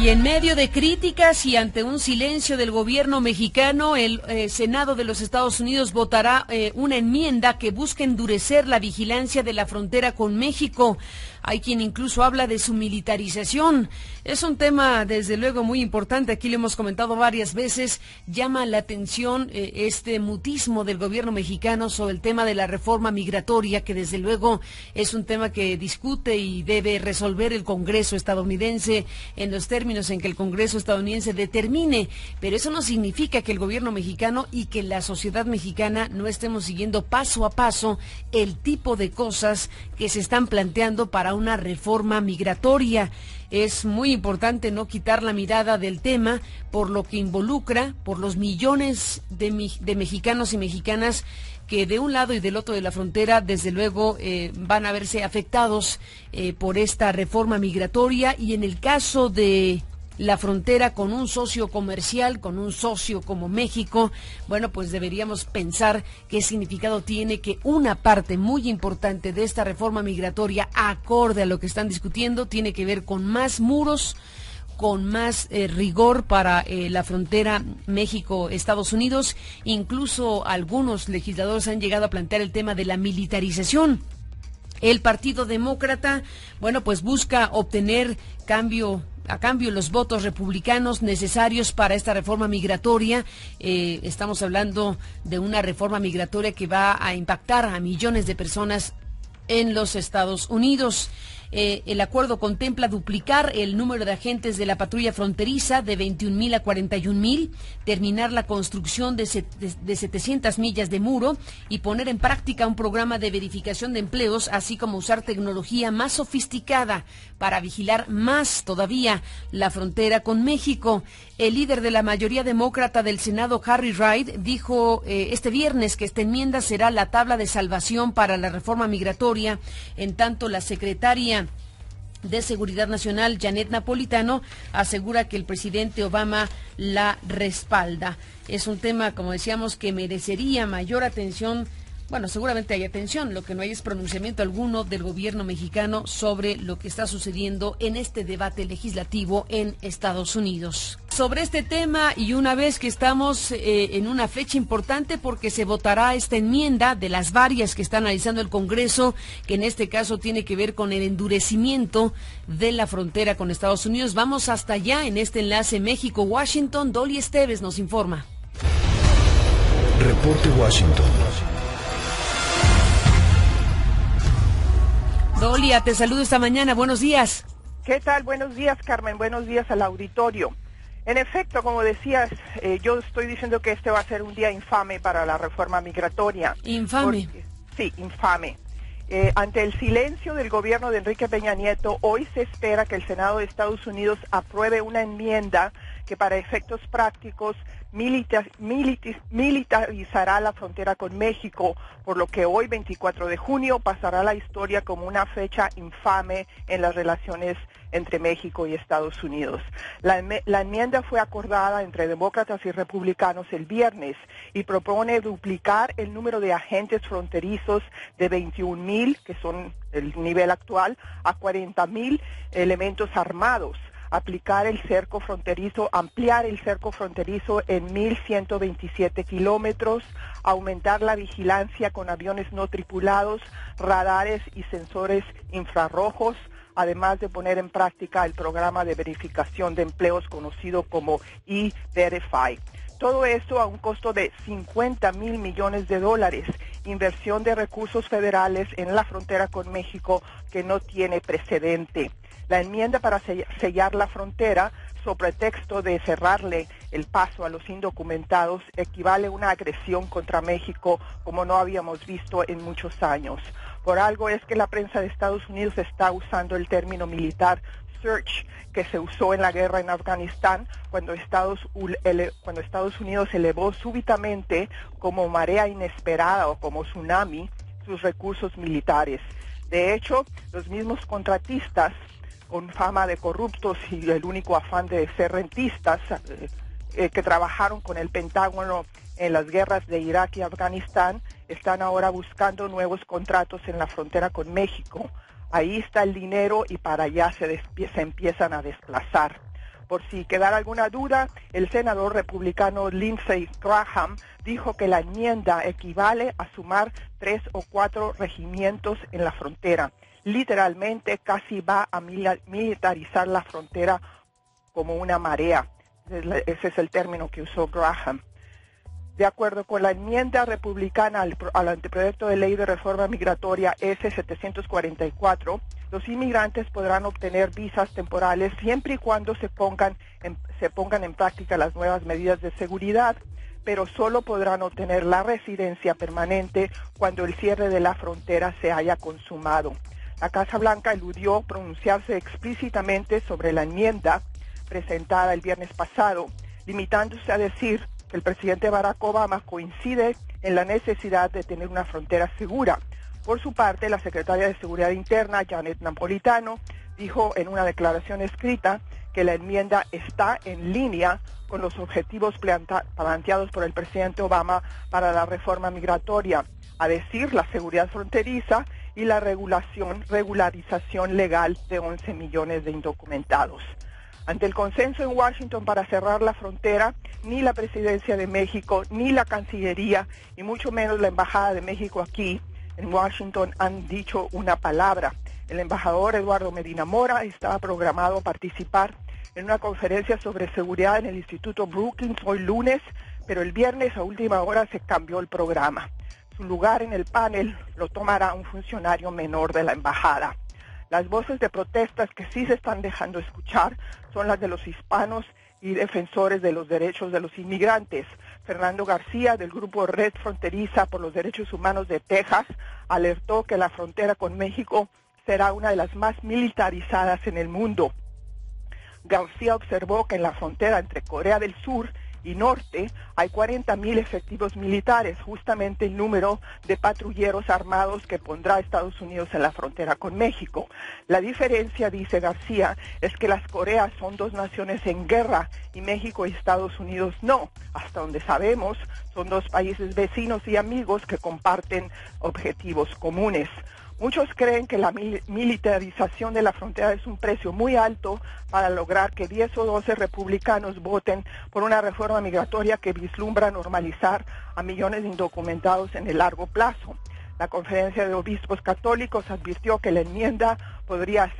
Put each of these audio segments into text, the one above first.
Y en medio de críticas y ante un silencio del gobierno mexicano, el Senado de los Estados Unidos votará una enmienda que busca endurecer la vigilancia de la frontera con México. Hay quien incluso habla de su militarización. Es un tema, desde luego, muy importante. Aquí lo hemos comentado varias veces. Llama la atención este mutismo del gobierno mexicano sobre el tema de la reforma migratoria, que desde luego es un tema que discute y debe resolver el Congreso estadounidense en los términos en que el Congreso estadounidense determine. Pero eso no significa que el gobierno mexicano y que la sociedad mexicana no estemos siguiendo paso a paso el tipo de cosas que se están planteando para una reforma migratoria. Es muy importante no quitar la mirada del tema por lo que involucra, por los millones de mexicanos y mexicanas que de un lado y del otro de la frontera, desde luego, van a verse afectados por esta reforma migratoria. Y en el caso de la frontera con un socio comercial, con un socio como México, bueno, pues deberíamos pensar qué significado tiene que una parte muy importante de esta reforma migratoria, acorde a lo que están discutiendo, tiene que ver con más muros, con más rigor para la frontera México-Estados Unidos. Incluso algunos legisladores han llegado a plantear el tema de la militarización. El Partido Demócrata, bueno, pues busca obtener a cambio los votos republicanos necesarios para esta reforma migratoria. Estamos hablando de una reforma migratoria que va a impactar a millones de personas en los Estados Unidos. El acuerdo contempla duplicar el número de agentes de la patrulla fronteriza de 21,000 a 41,000, terminar la construcción de 700 millas de muro y poner en práctica un programa de verificación de empleos, así como usar tecnología más sofisticada para vigilar más todavía la frontera con México. El líder de la mayoría demócrata del Senado, Harry Reid, dijo este viernes que esta enmienda será la tabla de salvación para la reforma migratoria, en tanto la secretaria de Seguridad Nacional, Janet Napolitano, asegura que el presidente Obama la respalda. Es un tema, como decíamos, que merecería mayor atención. Bueno, seguramente hay atención, lo que no hay es pronunciamiento alguno del gobierno mexicano sobre lo que está sucediendo en este debate legislativo en Estados Unidos. Sobre este tema, y una vez que estamos en una fecha importante porque se votará esta enmienda de las varias que está analizando el Congreso, que en este caso tiene que ver con el endurecimiento de la frontera con Estados Unidos. Vamos hasta allá en este enlace México-Washington. Dolly Esteves nos informa. Reporte Washington. Dolia, te saludo esta mañana. Buenos días. ¿Qué tal? Buenos días, Carmen. Buenos días al auditorio. En efecto, como decías, yo estoy diciendo que este va a ser un día infame para la reforma migratoria. ¿Infame? Sí, infame. Ante el silencio del gobierno de Enrique Peña Nieto, hoy se espera que el Senado de Estados Unidos apruebe una enmienda que para efectos prácticos militarizará la frontera con México, por lo que hoy, 24 de junio, pasará a la historia como una fecha infame en las relaciones entre México y Estados Unidos. La enmienda fue acordada entre demócratas y republicanos el viernes y propone duplicar el número de agentes fronterizos de 21,000, que son el nivel actual, a 40,000 elementos armados. Ampliar el cerco fronterizo en 1,127 kilómetros, aumentar la vigilancia con aviones no tripulados, radares y sensores infrarrojos, además de poner en práctica el programa de verificación de empleos conocido como E-Verify. Todo esto a un costo de $50,000 millones, inversión de recursos federales en la frontera con México que no tiene precedente. La enmienda para sellar la frontera, sobre pretexto de cerrarle el paso a los indocumentados, equivale a una agresión contra México como no habíamos visto en muchos años. Por algo es que la prensa de Estados Unidos está usando el término militar surge, que se usó en la guerra en Afganistán cuando Estados Unidos elevó súbitamente como marea inesperada o como tsunami sus recursos militares. De hecho, los mismos contratistas con fama de corruptos y el único afán de ser rentistas, que trabajaron con el Pentágono en las guerras de Irak y Afganistán, están ahora buscando nuevos contratos en la frontera con México. Ahí está el dinero y para allá se empiezan a desplazar. Por si quedara alguna duda, el senador republicano Lindsey Graham dijo que la enmienda equivale a sumar 3 o 4 regimientos en la frontera. Literalmente casi va a militarizar la frontera como una marea. Ese es el término que usó Graham. De acuerdo con la enmienda republicana al anteproyecto de ley de reforma migratoria S-744, los inmigrantes podrán obtener visas temporales siempre y cuando se pongan en práctica las nuevas medidas de seguridad, pero solo podrán obtener la residencia permanente cuando el cierre de la frontera se haya consumado. La Casa Blanca eludió pronunciarse explícitamente sobre la enmienda presentada el viernes pasado, limitándose a decir que el presidente Barack Obama coincide en la necesidad de tener una frontera segura. Por su parte, la secretaria de Seguridad Interna, Janet Napolitano, dijo en una declaración escrita que la enmienda está en línea con los objetivos planteados por el presidente Obama para la reforma migratoria, a decir, la seguridad fronteriza y la regularización legal de 11 millones de indocumentados. Ante el consenso en Washington para cerrar la frontera, ni la Presidencia de México, ni la Cancillería, y mucho menos la Embajada de México aquí en Washington han dicho una palabra. El embajador Eduardo Medina Mora estaba programado a participar en una conferencia sobre seguridad en el Instituto Brookings hoy lunes, pero el viernes a última hora se cambió el programa. Su lugar en el panel lo tomará un funcionario menor de la embajada. Las voces de protestas que sí se están dejando escuchar son las de los hispanos y defensores de los derechos de los inmigrantes. Fernando García, del grupo Red Fronteriza por los Derechos Humanos de Texas, alertó que la frontera con México será una de las más militarizadas en el mundo. García observó que en la frontera entre Corea del Sur y Norte hay 40,000 efectivos militares, justamente el número de patrulleros armados que pondrá Estados Unidos en la frontera con México. La diferencia, dice García, es que las Coreas son dos naciones en guerra y México y Estados Unidos no. Hasta donde sabemos, son dos países vecinos y amigos que comparten objetivos comunes. Muchos creen que la militarización de la frontera es un precio muy alto para lograr que 10 o 12 republicanos voten por una reforma migratoria que vislumbra normalizar a millones de indocumentados en el largo plazo. La Conferencia de Obispos Católicos advirtió que la enmienda podría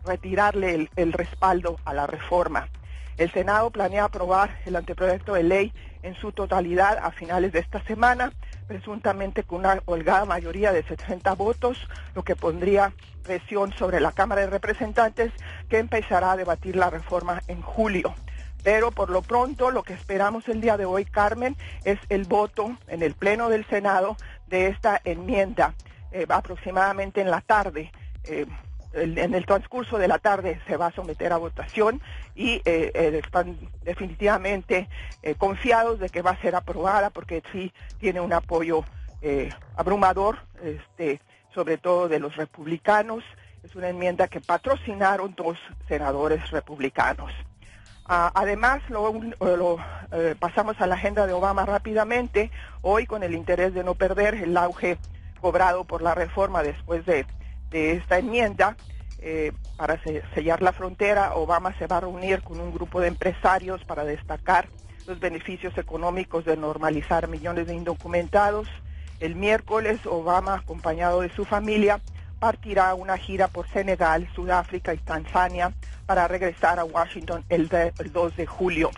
retirarle el respaldo a la reforma. El Senado planea aprobar el anteproyecto de ley en su totalidad a finales de esta semana, presuntamente con una holgada mayoría de 70 votos, lo que pondría presión sobre la Cámara de Representantes, que empezará a debatir la reforma en julio. Pero por lo pronto, lo que esperamos el día de hoy, Carmen, es el voto en el Pleno del Senado de esta enmienda, aproximadamente en la tarde. En el transcurso de la tarde se va a someter a votación y están definitivamente confiados de que va a ser aprobada porque sí tiene un apoyo abrumador, sobre todo de los republicanos. Es una enmienda que patrocinaron 2 senadores republicanos. Además, pasamos a la agenda de Obama rápidamente. Hoy, con el interés de no perder el auge cobrado por la reforma después de esta enmienda, para sellar la frontera, Obama se va a reunir con un grupo de empresarios para destacar los beneficios económicos de normalizar millones de indocumentados. El miércoles, Obama, acompañado de su familia, partirá a una gira por Senegal, Sudáfrica y Tanzania para regresar a Washington el 2 de julio.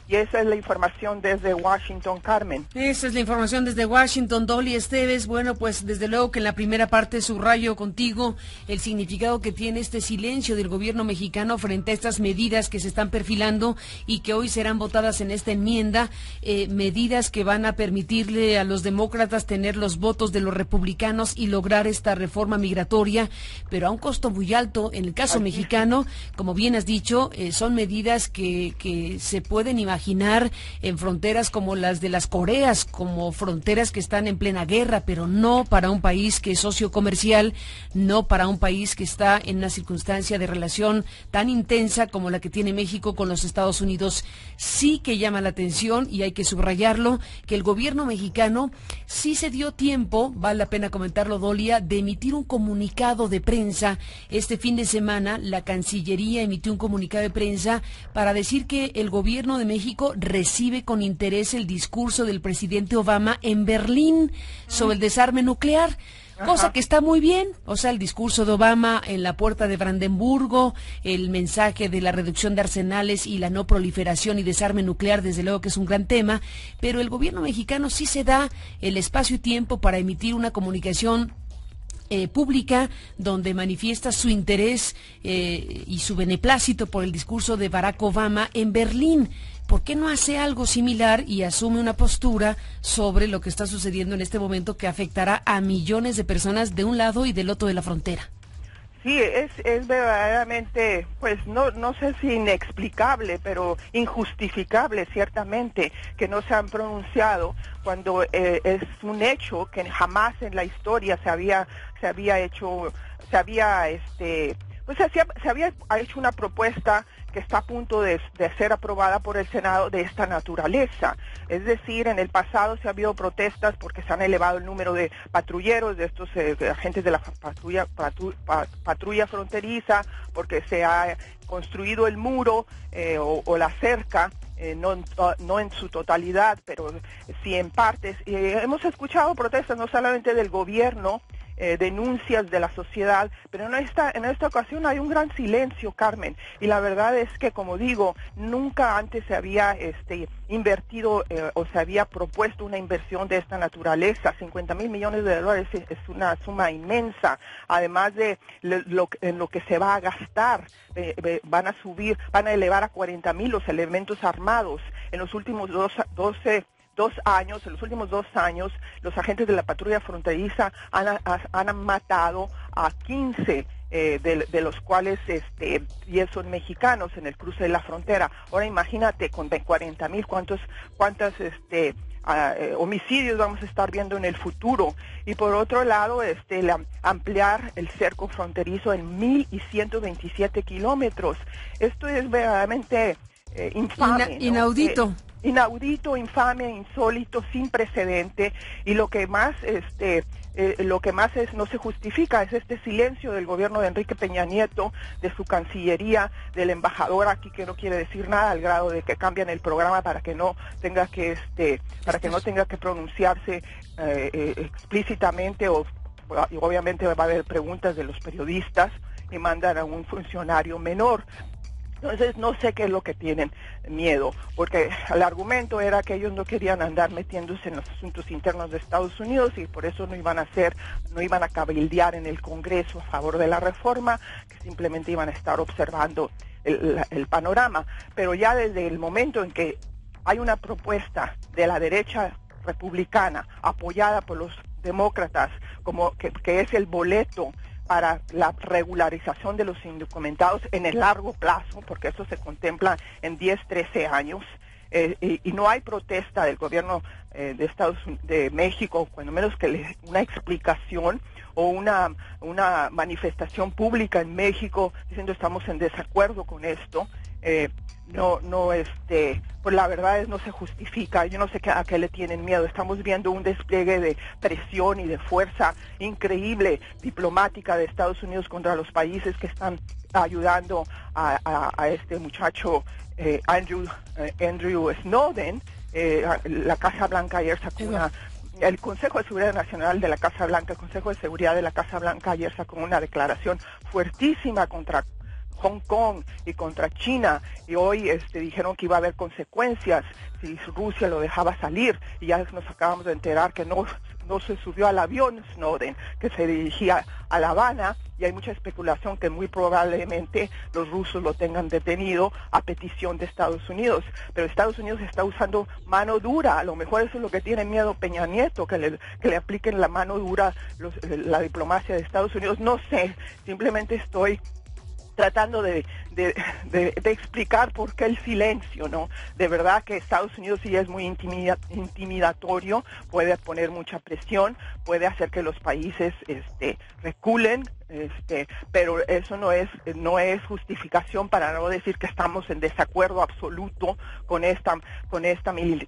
Y esa es la información desde Washington, Carmen. Esa es la información desde Washington, Dolly Esteves. Bueno, pues desde luego que en la primera parte subrayo contigo el significado que tiene este silencio del gobierno mexicano frente a estas medidas que se están perfilando y que hoy serán votadas en esta enmienda, medidas que van a permitirle a los demócratas tener los votos de los republicanos y lograr esta reforma migratoria, pero a un costo muy alto. En el caso mexicano, como bien has dicho, son medidas que se pueden imaginar imaginar en fronteras como las de las Coreas, como fronteras que están en plena guerra, pero no para un país que es socio comercial, no para un país que está en una circunstancia de relación tan intensa como la que tiene México con los Estados Unidos. Sí que llama la atención, y hay que subrayarlo, que el gobierno mexicano sí se dio tiempo, vale la pena comentarlo, Dolia, de emitir un comunicado de prensa. Este fin de semana la Cancillería emitió un comunicado de prensa para decir que el gobierno de México recibe con interés el discurso del presidente Obama en Berlín sobre el desarme nuclear. Cosa que está muy bien, o sea, el discurso de Obama en la puerta de Brandenburgo, el mensaje de la reducción de arsenales y la no proliferación y desarme nuclear, desde luego que es un gran tema, pero el gobierno mexicano sí se da el espacio y tiempo para emitir una comunicación pública donde manifiesta su interés y su beneplácito por el discurso de Barack Obama en Berlín. ¿Por qué no hace algo similar y asume una postura sobre lo que está sucediendo en este momento que afectará a millones de personas de un lado y del otro de la frontera? Sí, es verdaderamente, pues no sé si inexplicable, pero injustificable ciertamente que no se han pronunciado cuando es un hecho que jamás en la historia se había hecho una propuesta que está a punto de ser aprobada por el Senado de esta naturaleza. Es decir, en el pasado se ha habido protestas porque se han elevado el número de patrulleros, de estos agentes de la patrulla fronteriza, porque se ha construido el muro o la cerca, no en su totalidad, pero sí en partes. Hemos escuchado protestas no solamente del gobierno, denuncias de la sociedad, pero en esta ocasión hay un gran silencio, Carmen, y la verdad es que, como digo, nunca antes se había invertido o se había propuesto una inversión de esta naturaleza. 50,000 millones de dólares es una suma inmensa, además de en lo que se va a gastar. Van a elevar a 40,000 los elementos armados. En los últimos en los últimos 2 años, los agentes de la patrulla fronteriza han matado a 15 de los cuales 10 son mexicanos en el cruce de la frontera. Ahora imagínate, con 40,000, cuántos homicidios vamos a estar viendo en el futuro. Y por otro lado, ampliar el cerco fronterizo en 1,127 kilómetros. Esto es verdaderamente infame, inaudito. Inaudito, infame, insólito, sin precedente, y lo que más no se justifica es este silencio del gobierno de Enrique Peña Nieto, de su Cancillería, del embajador aquí, que no quiere decir nada, al grado de que cambian el programa para que no tenga que pronunciarse explícitamente, y obviamente va a haber preguntas de los periodistas y mandan a un funcionario menor. Entonces no sé qué es lo que tienen miedo, porque el argumento era que ellos no querían andar metiéndose en los asuntos internos de Estados Unidos y por eso no iban a cabildear en el Congreso a favor de la reforma, que simplemente iban a estar observando el panorama. Pero ya desde el momento en que hay una propuesta de la derecha republicana apoyada por los demócratas, como que es el boleto para la regularización de los indocumentados en el largo plazo, porque eso se contempla en 10, 13 años, y no hay protesta del gobierno de México, cuando menos que una explicación o una manifestación pública en México diciendo estamos en desacuerdo con esto. Pues la verdad no se justifica. Yo no sé a qué le tienen miedo. Estamos viendo un despliegue de presión y de fuerza increíble diplomática de Estados Unidos contra los países que están ayudando a este muchacho Andrew Snowden. La Casa Blanca ayer sacó el Consejo de Seguridad Nacional de la Casa Blanca, el Consejo de Seguridad de la Casa Blanca ayer sacó una declaración fuertísima contra Hong Kong y contra China, y hoy dijeron que iba a haber consecuencias si Rusia lo dejaba salir, y ya nos acabamos de enterar que no se subió al avión Snowden, que se dirigía a La Habana, y hay mucha especulación que muy probablemente los rusos lo tengan detenido a petición de Estados Unidos, pero Estados Unidos está usando mano dura. A lo mejor eso es lo que tiene miedo Peña Nieto, que le apliquen la mano dura la diplomacia de Estados Unidos. No sé, simplemente estoy tratando de explicar por qué el silencio, ¿no? De verdad que Estados Unidos sí es muy intimidatorio, puede poner mucha presión, puede hacer que los países reculen, pero eso no es justificación para no decir que estamos en desacuerdo absoluto con esta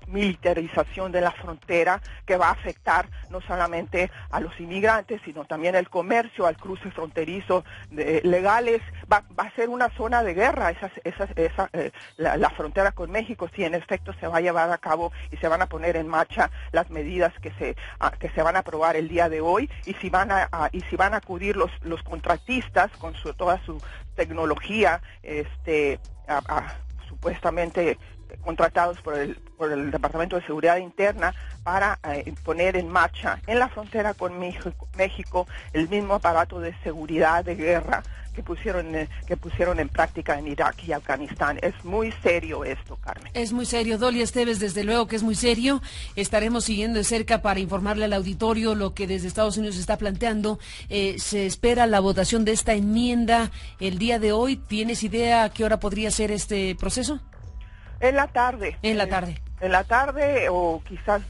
militarización de la frontera, que va a afectar no solamente a los inmigrantes, sino también el comercio, al cruce fronterizo legales. Va a ser una zona de guerra la frontera con México, si en efecto se va a llevar a cabo y se van a poner en marcha las medidas que se van a aprobar el día de hoy, y si van a acudir los contratistas con toda su tecnología, supuestamente contratados por el Departamento de Seguridad Interna para poner en marcha en la frontera con México el mismo aparato de seguridad de guerra que pusieron en práctica en Irak y Afganistán. Es muy serio esto, Carmen. Es muy serio, Dolia Esteves, desde luego que es muy serio. Estaremos siguiendo de cerca para informarle al auditorio lo que desde Estados Unidos se está planteando. Se espera la votación de esta enmienda el día de hoy. ¿Tienes idea a qué hora podría ser este proceso? En la tarde. En la tarde. En la tarde, o quizás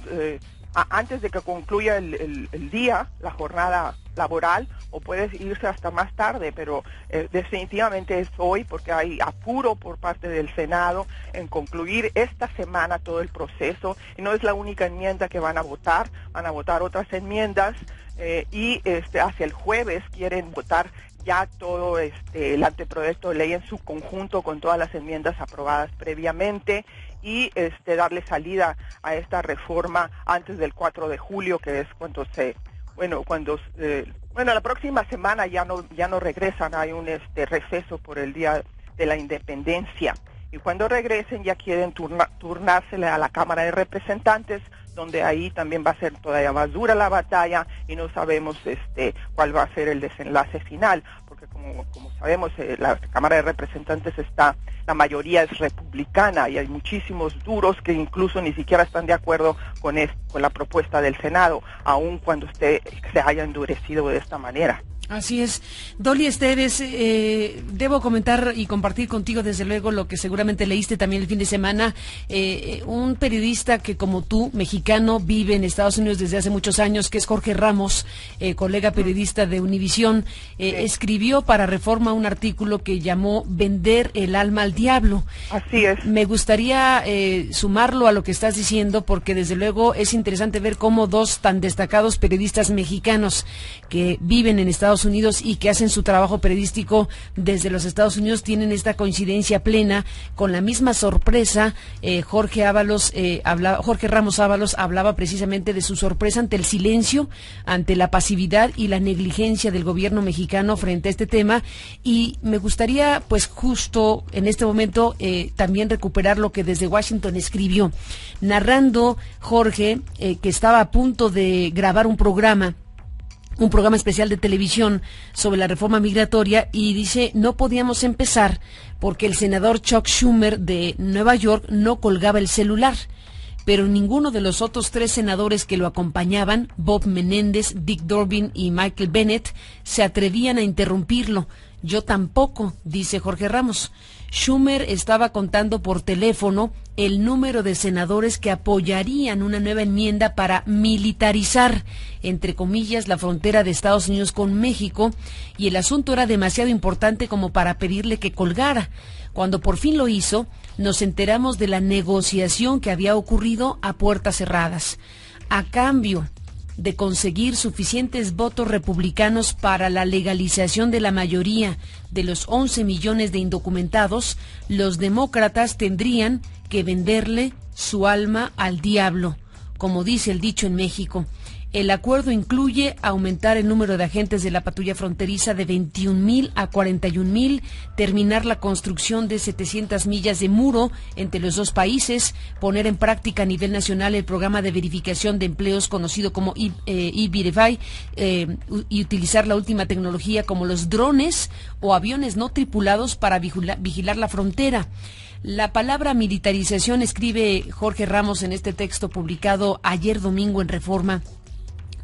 antes de que concluya el día, la jornada laboral, o puedes irse hasta más tarde, pero definitivamente es hoy, porque hay apuro por parte del Senado en concluir esta semana todo el proceso, y no es la única enmienda que van a votar otras enmiendas, y hacia el jueves quieren votar ya todo el anteproyecto de ley en su conjunto con todas las enmiendas aprobadas previamente, y darle salida a esta reforma antes del 4 de julio, que es cuando la próxima semana ya no regresan, hay un receso por el Día de la Independencia, y cuando regresen ya quieren turnársele a la Cámara de Representantes, donde ahí también va a ser todavía más dura la batalla, y no sabemos cuál va a ser el desenlace final, porque como sabemos, la Cámara de Representantes la mayoría es republicana, y hay muchísimos duros que incluso ni siquiera están de acuerdo con la propuesta del Senado, aun cuando se haya endurecido de esta manera. Así es. Dolia Esteves, debo comentar y compartir contigo desde luego lo que seguramente leíste también el fin de semana. Un periodista que, como tú, mexicano, vive en Estados Unidos desde hace muchos años, que es Jorge Ramos, colega periodista de Univisión, escribió para Reforma un artículo que llamó Vender el alma al diablo. Así es. Me gustaría sumarlo a lo que estás diciendo, porque desde luego es interesante ver cómo dos tan destacados periodistas mexicanos que viven en Estados Unidos y que hacen su trabajo periodístico desde los Estados Unidos tienen esta coincidencia plena. Con la misma sorpresa, Jorge Ramos Ábalos hablaba precisamente de su sorpresa ante el silencio, ante la pasividad y la negligencia del gobierno mexicano frente a este tema, y me gustaría pues justo en este momento también recuperar lo que desde Washington escribió, narrando Jorge que estaba a punto de grabar un programa especial de televisión sobre la reforma migratoria, y dice: no podíamos empezar porque el senador Chuck Schumer de Nueva York no colgaba el celular, pero ninguno de los otros 3 senadores que lo acompañaban, Bob Menéndez, Dick Durbin y Michael Bennet, se atrevían a interrumpirlo. Yo tampoco, dice Jorge Ramos. Schumer estaba contando por teléfono el número de senadores que apoyarían una nueva enmienda para militarizar, entre comillas, la frontera de Estados Unidos con México, y el asunto era demasiado importante como para pedirle que colgara. Cuando por fin lo hizo, nos enteramos de la negociación que había ocurrido a puertas cerradas. A cambio de conseguir suficientes votos republicanos para la legalización de la mayoría de los 11 millones de indocumentados, los demócratas tendrían que venderle su alma al diablo, como dice el dicho en México. El acuerdo incluye aumentar el número de agentes de la patrulla fronteriza de 21,000 a 41,000, terminar la construcción de 700 millas de muro entre los dos países, poner en práctica a nivel nacional el programa de verificación de empleos conocido como E-Verify, y utilizar la última tecnología como los drones o aviones no tripulados para vigilar la frontera. La palabra militarización, escribe Jorge Ramos en este texto publicado ayer domingo en Reforma,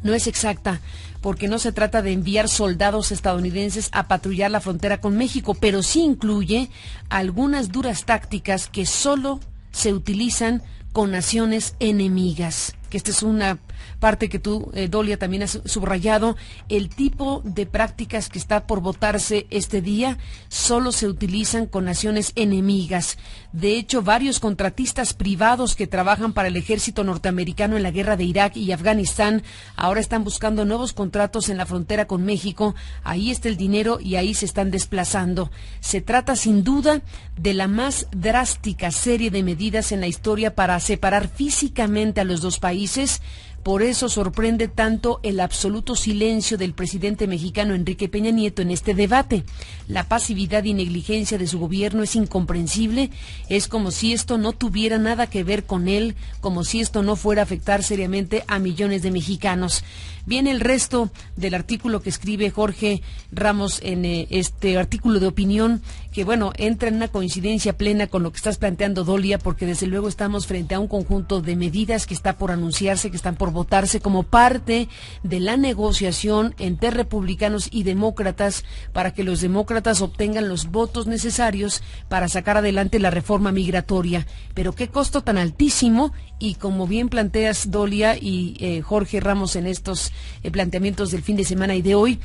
no es exacta, porque no se trata de enviar soldados estadounidenses a patrullar la frontera con México, pero sí incluye algunas duras tácticas que solo se utilizan con naciones enemigas, que esta es una parte que tú, Dolia, también has subrayado. El tipo de prácticas que está por votarse este día solo se utilizan con naciones enemigas. De hecho, varios contratistas privados que trabajan para el ejército norteamericano en la guerra de Irak y Afganistán ahora están buscando nuevos contratos en la frontera con México. Ahí está el dinero y ahí se están desplazando. Se trata sin duda de la más drástica serie de medidas en la historia para separar físicamente a los dos países. Por eso sorprende tanto el absoluto silencio del presidente mexicano Enrique Peña Nieto en este debate. La pasividad y negligencia de su gobierno es incomprensible. Es como si esto no tuviera nada que ver con él, como si esto no fuera a afectar seriamente a millones de mexicanos. Viene el resto del artículo que escribe Jorge Ramos en este artículo de opinión, que bueno, entra en una coincidencia plena con lo que estás planteando, Dolia, porque desde luego estamos frente a un conjunto de medidas que está por anunciarse, que están por votarse como parte de la negociación entre republicanos y demócratas para que los demócratas obtengan los votos necesarios para sacar adelante la reforma migratoria. Pero qué costo tan altísimo, y como bien planteas, Dolia y Jorge Ramos, en estos planteamientos del fin de semana y de hoy,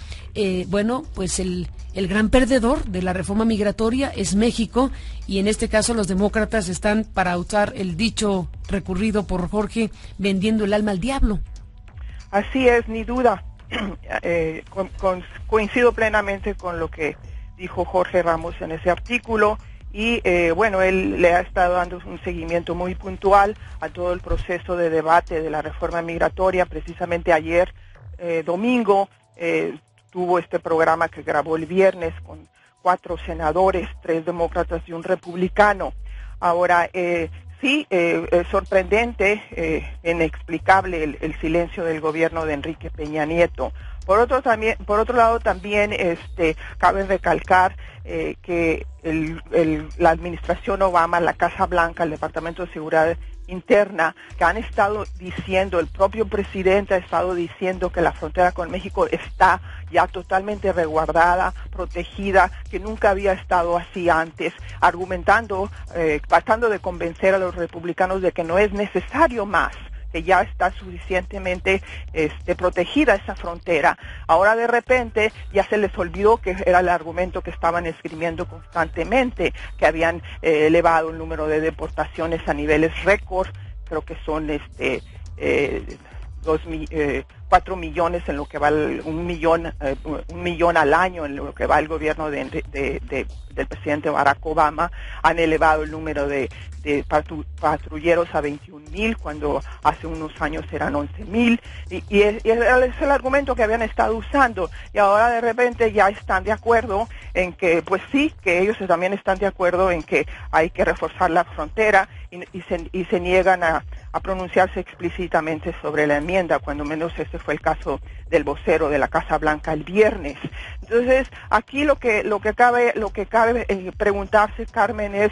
bueno, pues el gran perdedor de la reforma migratoria es México, y en este caso los demócratas están, para usar el dicho recurrido por Jorge, vendiendo el alma al diablo. Así es, ni duda. Coincido plenamente con lo que dijo Jorge Ramos en ese artículo. Y bueno, él le ha estado dando un seguimiento muy puntual a todo el proceso de debate de la reforma migratoria. Precisamente ayer, domingo, tuvo este programa que grabó el viernes con 4 senadores, 3 demócratas y un republicano. Ahora, sí, es sorprendente, inexplicable el silencio del gobierno de Enrique Peña Nieto. Por otro lado, también cabe recalcar que la administración Obama, la Casa Blanca, el Departamento de Seguridad Interna, que han estado diciendo, el propio presidente ha estado diciendo que la frontera con México está ya totalmente resguardada, protegida, que nunca había estado así antes, argumentando, tratando de convencer a los republicanos de que no es necesario más, que ya está suficientemente protegida esa frontera. Ahora de repente ya se les olvidó que era el argumento que estaban escribiendo constantemente, que habían elevado el número de deportaciones a niveles récord. Creo que son 4 millones en lo que va un millón al año en lo que va el gobierno del presidente Barack Obama. Han elevado el número de patrulleros a 21,000 cuando hace unos años eran 11,000, y es el argumento que habían estado usando, y ahora de repente ya están de acuerdo en que, pues sí, que ellos también están de acuerdo en que hay que reforzar la frontera, y se niegan a pronunciarse explícitamente sobre la enmienda, cuando menos ese fue el caso del vocero de la Casa Blanca el viernes. Entonces, aquí lo que cabe preguntarse, Carmen, es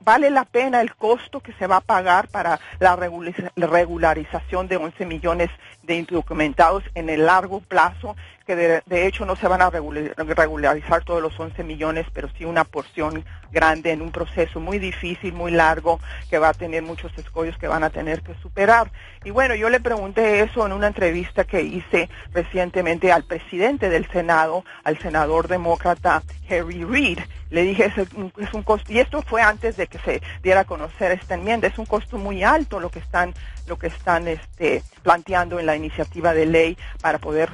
¿vale la pena el costo que se va a pagar para la regularización de 11 millones de indocumentados en el largo plazo? Que de hecho no se van a regularizar todos los 11 millones, pero sí una porción grande en un proceso muy difícil, muy largo, que va a tener muchos escollos que van a tener que superar. Y bueno, yo le pregunté eso en una entrevista que hice recientemente al presidente del Senado, al senador demócrata Harry Reid. Le dije, es un costo, y esto fue antes de que se diera a conocer esta enmienda, es un costo muy alto lo que están planteando en la iniciativa de ley para poder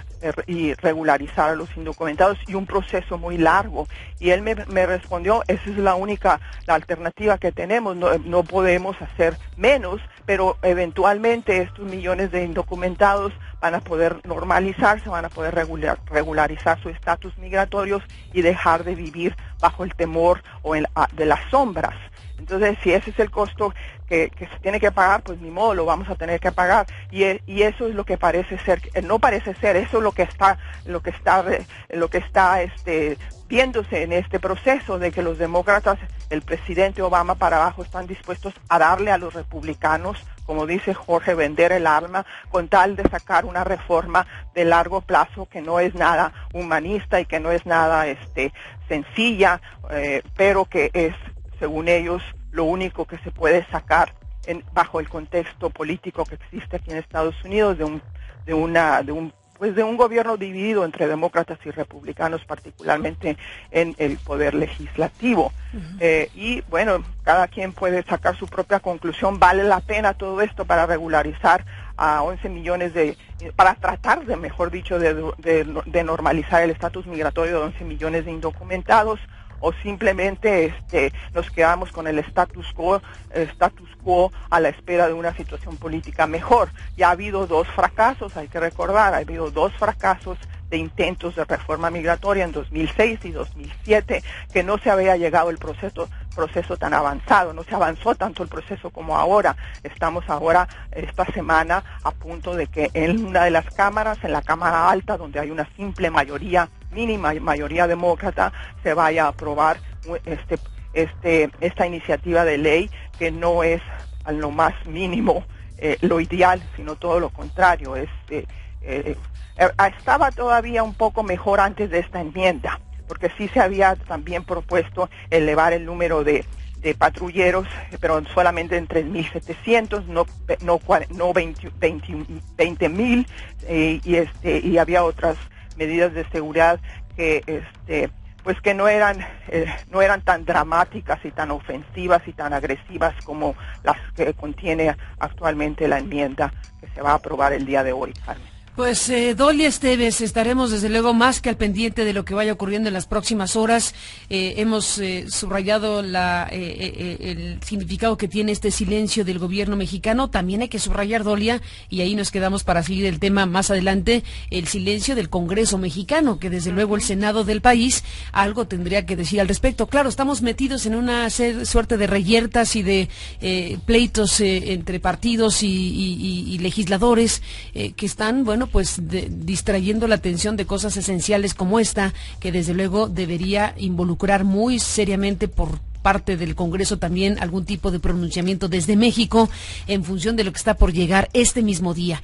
regularizar a los indocumentados, y un proceso muy largo. Y él me respondió, esa es la alternativa que tenemos, no podemos hacer menos, pero eventualmente estos millones de indocumentados van a poder normalizarse, van a poder regularizar su estatus migratorios y dejar de vivir bajo el temor de las sombras. Entonces, si ese es el costo que se tiene que pagar, pues ni modo, lo vamos a tener que pagar. Y eso es lo que parece ser, no parece ser, eso es lo que está viéndose en este proceso, de que los demócratas, el presidente Obama para abajo, están dispuestos a darle a los republicanos, como dice Jorge, vender el alma con tal de sacar una reforma de largo plazo que no es nada humanista y que no es nada sencilla, pero que es, según ellos, lo único que se puede sacar bajo el contexto político que existe aquí en Estados Unidos de un gobierno dividido entre demócratas y republicanos, particularmente en el poder legislativo. Y bueno, cada quien puede sacar su propia conclusión. ¿Vale la pena todo esto para regularizar a 11 millones para tratar de, mejor dicho, de normalizar el estatus migratorio de 11 millones de indocumentados? ¿O simplemente nos quedamos con el status quo a la espera de una situación política mejor? Ya ha habido 2 fracasos, hay que recordar, ha habido 2 fracasos de intentos de reforma migratoria en 2006 y 2007, que no se había llegado el proceso tan avanzado, no se avanzó tanto el proceso como ahora. Estamos ahora, esta semana, a punto de que en una de las cámaras, en la Cámara Alta, donde hay una simple mayoría, mínima mayoría demócrata, se vaya a aprobar esta iniciativa de ley, que no es a lo más mínimo lo ideal, sino todo lo contrario. Estaba todavía un poco mejor antes de esta enmienda, porque sí se había también propuesto elevar el número de patrulleros, pero solamente en 3.700, no 20.000, y había otras medidas de seguridad que pues que no eran tan dramáticas y tan ofensivas y tan agresivas como las que contiene actualmente la enmienda que se va a aprobar el día de hoy, Carmen. Pues Dolia Esteves, estaremos desde luego más que al pendiente de lo que vaya ocurriendo en las próximas horas. Hemos subrayado el significado que tiene este silencio del gobierno mexicano. También hay que subrayar, Dolia, y ahí nos quedamos para seguir el tema más adelante, el silencio del Congreso mexicano, que desde luego el Senado del país algo tendría que decir al respecto. Claro, estamos metidos en una suerte de reyertas y de pleitos entre partidos y legisladores que están, bueno, pues distrayendo la atención de cosas esenciales como esta, que desde luego debería involucrar muy seriamente por parte del Congreso también algún tipo de pronunciamiento desde México en función de lo que está por llegar este mismo día.